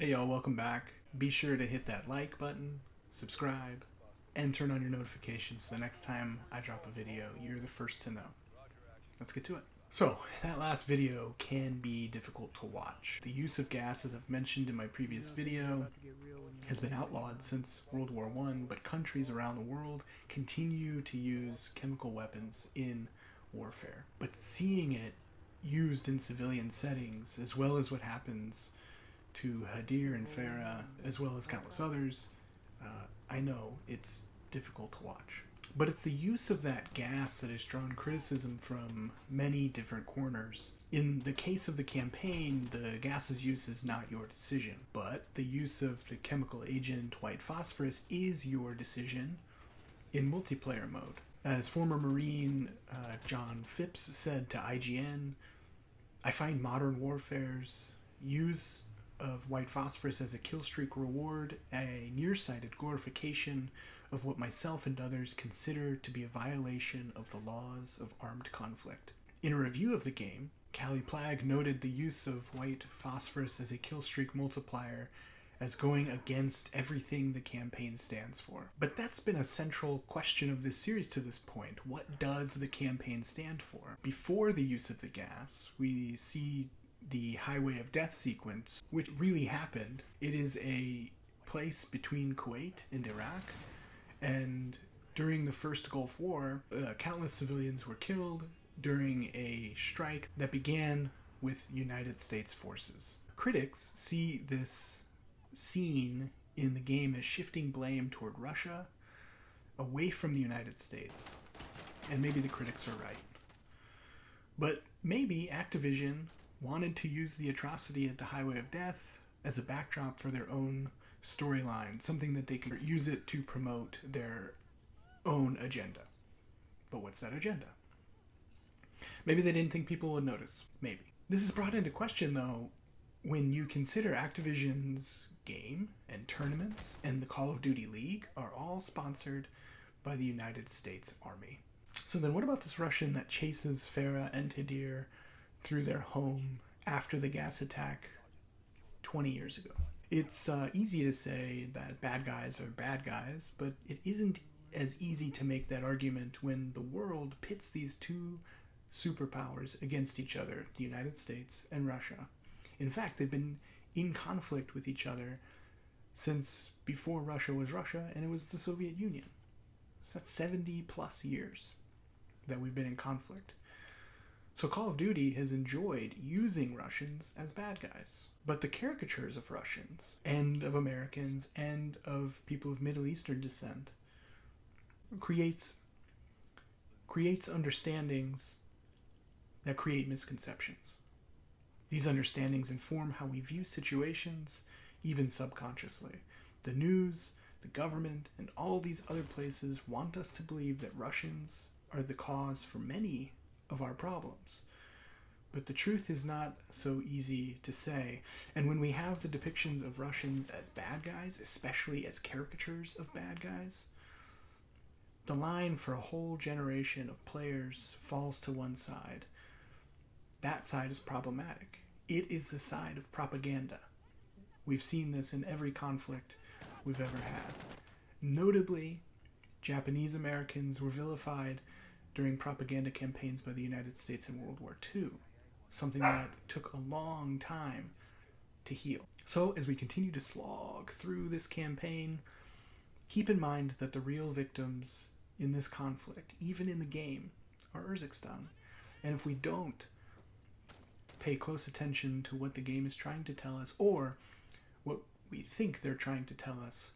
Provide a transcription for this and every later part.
Hey y'all, welcome back. Be sure to hit that like button, subscribe, and turn on your notifications so the next time I drop a video, you're the first to know. Let's get to it. So, that last video can be difficult to watch. The use of gas, as I've mentioned in my previous video, has been outlawed since World War I, but countries around the world continue to use chemical weapons in warfare. But seeing it used in civilian settings, as well as what happens to Hadir and Farah, as well as countless others, I know it's difficult to watch. But it's the use of that gas that has drawn criticism from many different corners. In the case of the campaign, the gas's use is not your decision, but the use of the chemical agent white phosphorus is your decision in multiplayer mode. As former Marine John Phipps said to IGN, "I find modern warfare's use of white phosphorus as a killstreak reward a nearsighted glorification of what myself and others consider to be a violation of the laws of armed conflict." In a review of the game, Callie Plagg noted the use of white phosphorus as a killstreak multiplier as going against everything the campaign stands for. But that's been a central question of this series to this point. What does the campaign stand for? Before the use of the gas, we see the Highway of Death sequence, which really happened. It is a place between Kuwait and Iraq, and during the first Gulf War, countless civilians were killed during a strike that began with United States forces. Critics see this scene in the game as shifting blame toward Russia, away from the United States, and maybe the critics are right. But maybe Activision wanted to use the atrocity at the Highway of Death as a backdrop for their own storyline, something that they could use it to promote their own agenda. But what's that agenda? Maybe they didn't think people would notice. Maybe. This is brought into question, though, when you consider Activision's game and tournaments and the Call of Duty League are all sponsored by the United States Army. So then what about this Russian that chases Farah and Hadir through their home after the gas attack 20 years ago? It's easy to say that bad guys are bad guys, but it isn't as easy to make that argument when the world pits these two superpowers against each other, the United States and Russia. In fact, they've been in conflict with each other since before Russia was Russia and it was the Soviet Union. So that's 70 plus years that we've been in conflict. So Call of Duty has enjoyed using Russians as bad guys. But the caricatures of Russians and of Americans and of people of Middle Eastern descent creates understandings that create misconceptions. These understandings inform how we view situations, even subconsciously. The news, the government, and all these other places want us to believe that Russians are the cause for many of our problems. But the truth is not so easy to say. And when we have the depictions of Russians as bad guys, especially as caricatures of bad guys, the line for a whole generation of players falls to one side. That side is problematic. It is the side of propaganda. We've seen this in every conflict we've ever had. Notably, Japanese Americans were vilified during propaganda campaigns by the United States in World War II, something that took a long time to heal. So as we continue to slog through this campaign, keep in mind that the real victims in this conflict, even in the game, are Urzikstan. And if we don't pay close attention to what the game is trying to tell us, or what we think they're trying to tell us,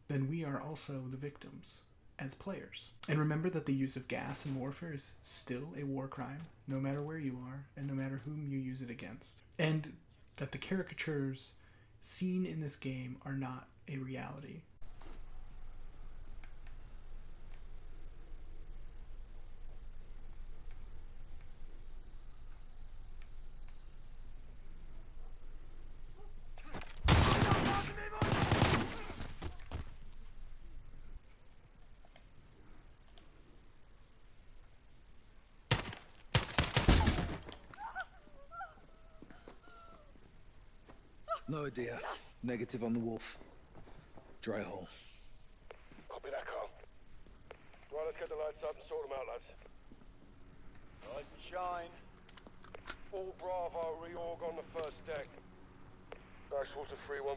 then we are also the victims as players. And remember that the use of gas in warfare is still a war crime, no matter where you are and no matter whom you use it against. And that the caricatures seen in this game are not a reality. No idea. Negative on the Wolf. Dry hole. Copy that, Carl. Right, let's get the lights up and sort them out, lads. Rise and shine. All Bravo reorg on the first deck. Nice water 3-1.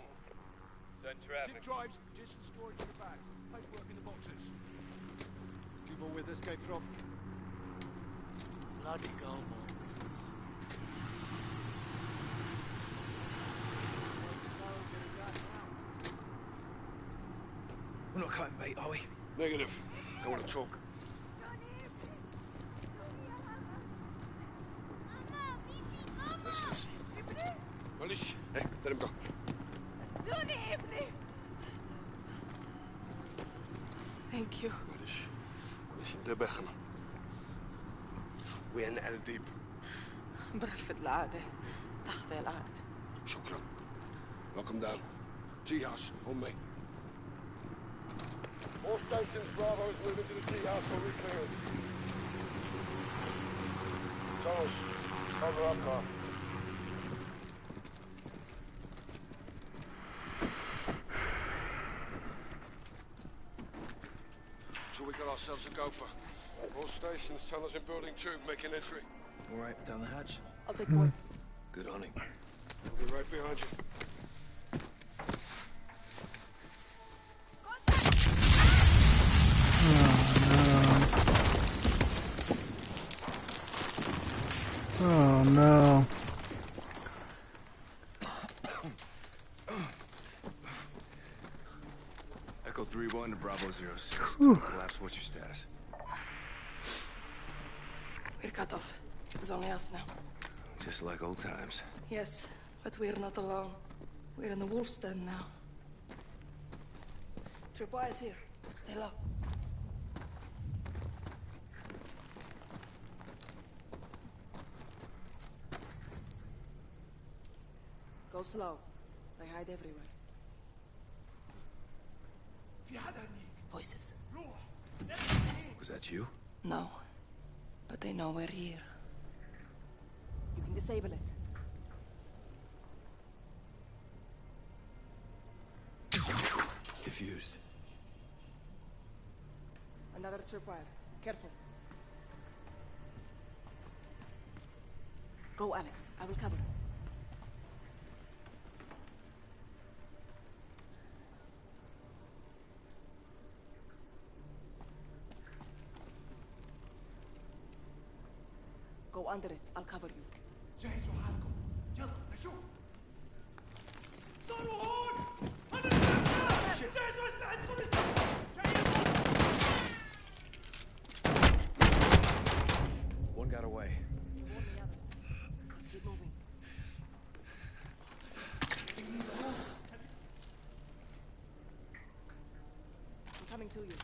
Send traffic. Ship drives, just some storage in the back. Paperwork in the boxes. Do you know where this came from? Bloody Goldmore. We're not cutting bait, are we? Negative. Don't want to talk. Listen. Malish. Hey, let him go. Thank you. معلش ليش انتبهنا وين الديب برفد العادة تحت الأرض. شكرا. Welcome down. Tea house on me. All stations Bravo is moving to the tea house for reclearance. Thomas, cover up, Carl. So we got ourselves a gopher. All stations tell us in building 2, making entry. All right, down the hatch. I'll take point. Good hunting. We'll be right behind you. Oh no. Echo 3-1 to Bravo 06. Collapse, what's your status? We're cut off. There's only us now. Just like old times. Yes, but we're not alone. We're in the wolf's den now. Tripwire's here. Stay low. Go slow. They hide everywhere. Voices. Was that you? No. But they know we're here. You can disable it. Diffused. Another tripwire. Careful. Go, Alex. I will cover. Go under it. I'll cover you. جهزوا حالكم. يلا نشوف. صاروا هون. أنا جهزوا استعدوا One got away. Warn the others. Let's keep moving. I'm coming to you.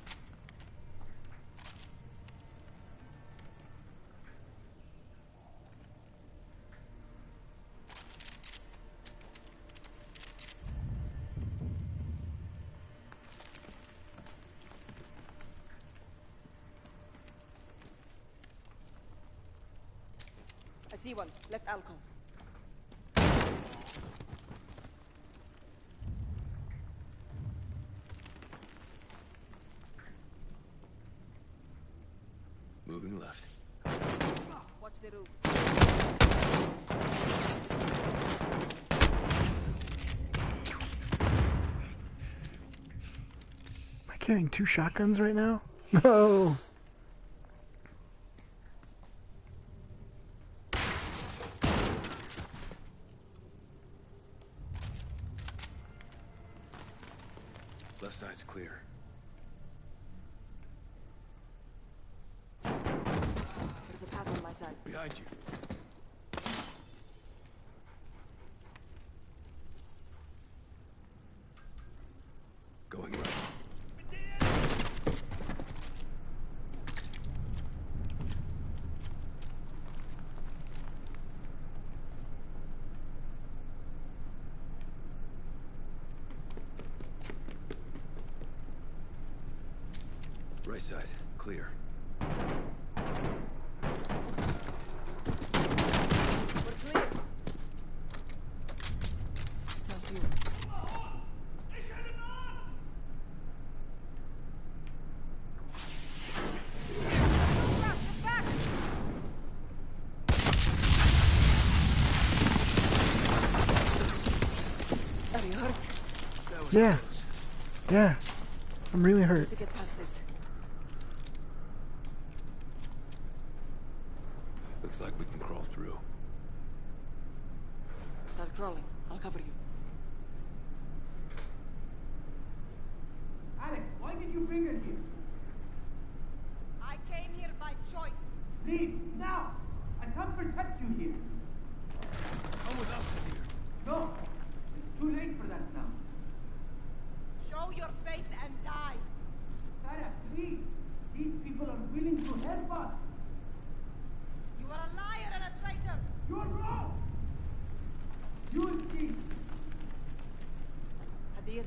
I see one. Left alcove. Moving left. Watch the roof. Am I carrying 2 shotguns right now? No. Left side's clear. There's a path on my side. Behind you. Going right. Right side, clear. We're clear. Smell fuel. Yeah. Yeah. I'm really hurt. To get past this. Looks like we can crawl through. Start crawling. I'll cover you. Alex, why did you bring her here? I came here by choice. Leave, now! I can't protect you here. Come with us here. No, it's too late for that now. Show your face and die. Sarah, please. These people are willing to help us. You are a liar and a traitor. You're wrong! You will see. Hadir.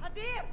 Hadir!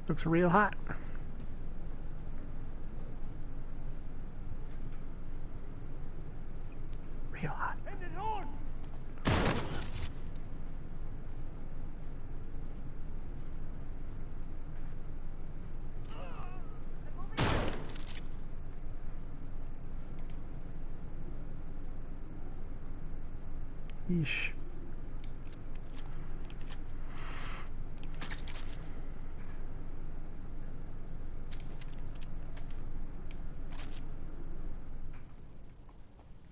Looks real hot. Real hot. Yeesh.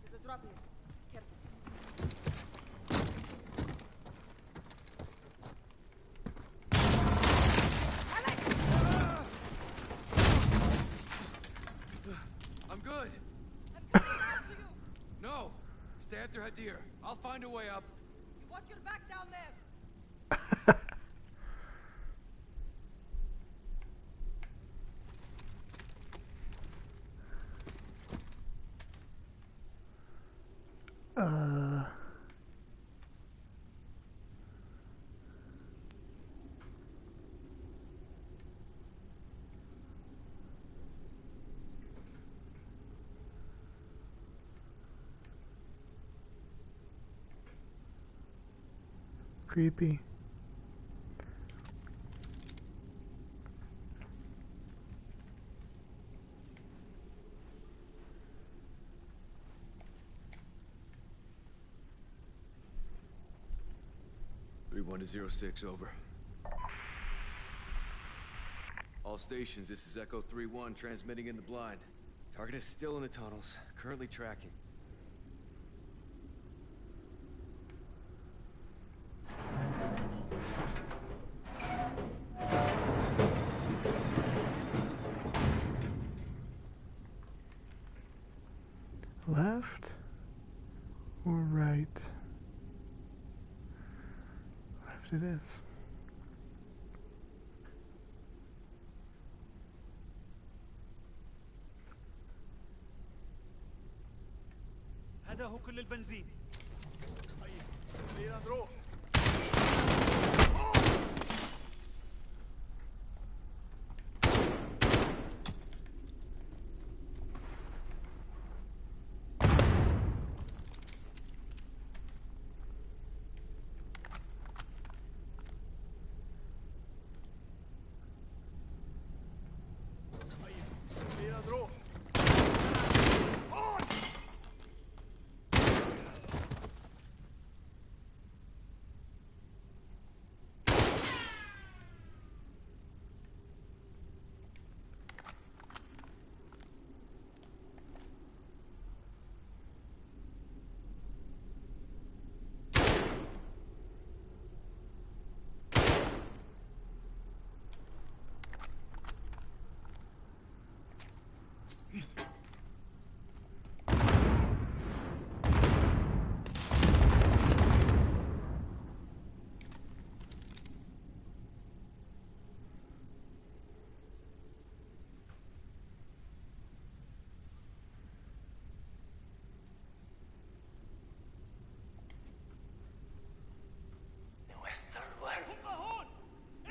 There's a drop here. Careful. I'm good. I'm coming after you. No. Stay after Hadir. I'll find a way up. You watch your back down there. Creepy. One to 06, over. All stations, this is Echo 3-1, transmitting in the blind. Target is still in the tunnels, currently tracking. Left or right? Left it is. هذا هو كل البنزين. خلينا نروح. خلينا نروح.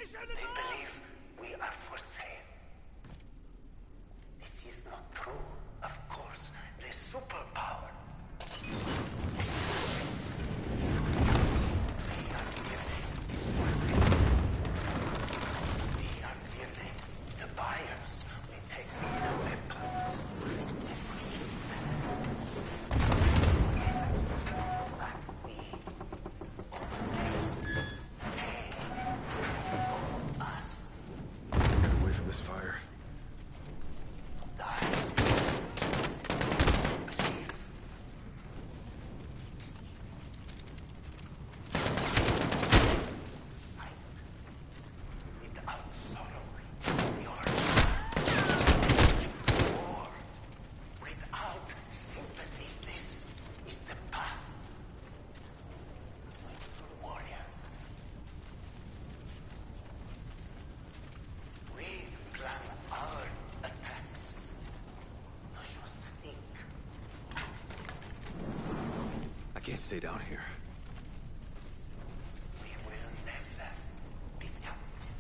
They believe we are for sale. This is not true. Of course, the superpower. They are clearly for sale. We are clearly the buyers. We take the weapons. But we Get away from this fire. Without sorrow, your or without sympathy, this is the path. Warrior. We plan our attacks. No just think. I can't stay down here. We will never be captive.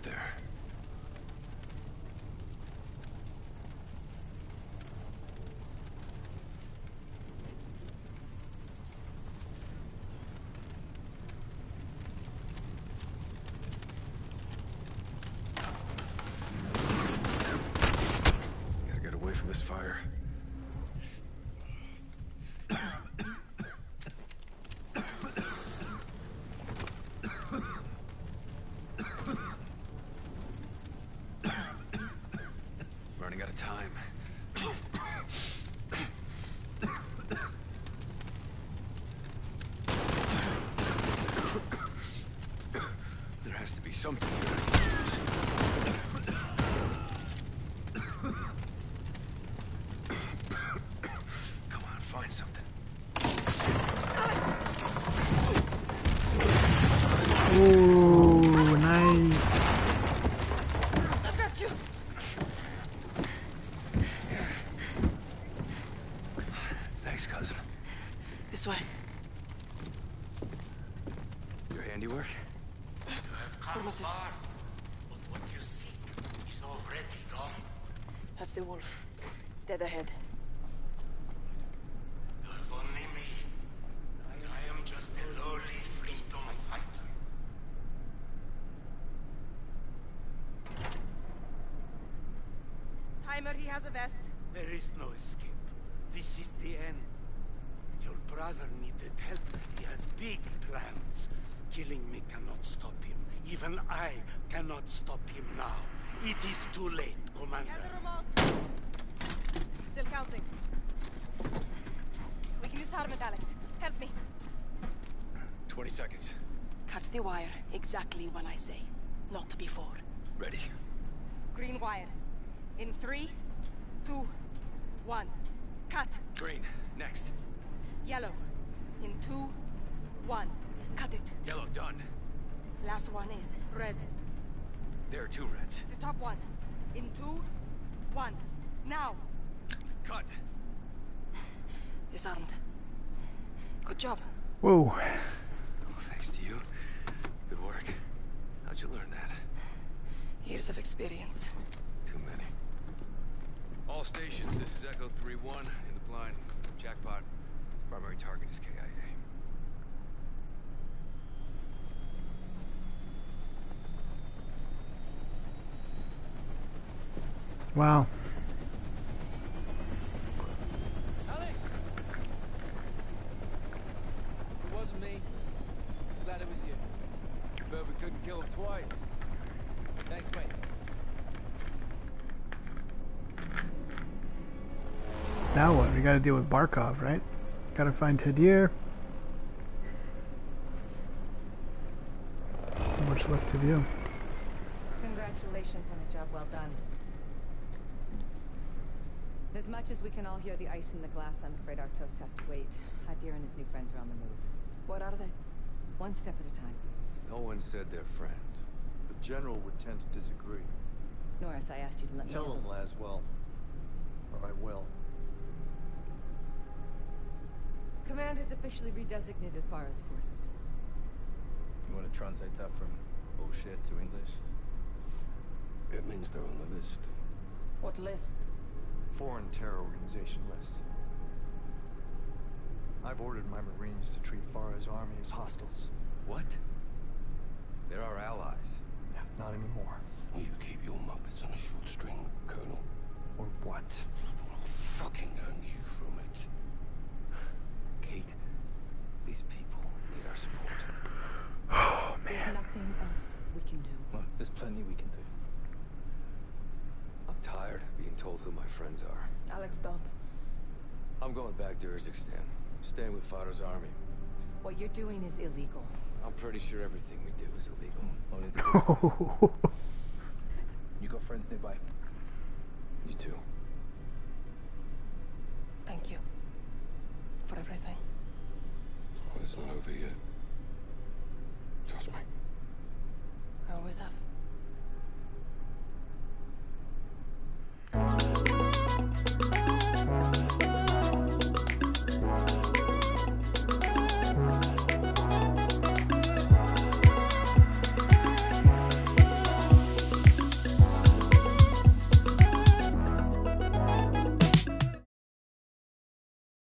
there. Gotta get away from this fire. Running out of time. There has to be something here. Come on, find something. Ooh, nice. I've got you. Thanks, cousin. This way. Your handiwork? You have come far, but what you see is already gone. That's the wolf. Dead ahead. You have only me, and I am just a lowly freedom fighter. Timer, he has a vest. There is no escape. This is the end. Your brother needed help. He has big plans. Killing me cannot stop him. Even I cannot stop him now. It is too late, Commander. Has a remote. Still counting. We can disarm it, Alex. Help me. 20 seconds. Cut the wire exactly when I say. Not before. Ready. Green wire. In 3, 2, 1. Cut. Green. Next. Yellow. In 2, 1. Cut it. Yellow. Done. Last one is red. There are 2 reds. The top one. In 2, 1. Now. Cut. Disarmed. Good job. Whoa. Well, thanks to you. Good work. How'd you learn that? Years of experience. Too many. All stations, this is Echo 3-1 in the blind. Jackpot. Primary target is KIA. Wow. Alex! It wasn't me. I'm glad it was you. But we couldn't kill him twice. Thanks, mate. Now what? We gotta deal with Barkov, right? Gotta find Tadir. So much left to do. Congratulations on a job well done. As much as we can all hear the ice in the glass, I'm afraid our toast has to wait. Hadir and his new friends are on the move. What are they? One step at a time. No one said they're friends. The General would tend to disagree. Norris, I asked you to let me Tell handle- him, Laswell. Or I will. Command has officially redesignated Farah's forces. You want to translate that from bullshit to English? It means they're on the list. What list? Foreign terror organization list. I've ordered my Marines to treat Farah's army as hostiles. What? They're our allies. Yeah, not anymore. You keep your muppets on a short string, Colonel. Or what? I'll fucking hang you from it. Kate, these people need our support. Oh, There's man. nothing else we can do. Well, there's plenty we can do. I'm tired of being told who my friends are. Alex, don't. I'm going back to Urzikstan. Staying with Farah's army. What you're doing is illegal. I'm pretty sure everything we do is illegal. Only the good friends. You got friends nearby? You too. Thank you. For everything. Well, it's not over yet. Trust me. I always have.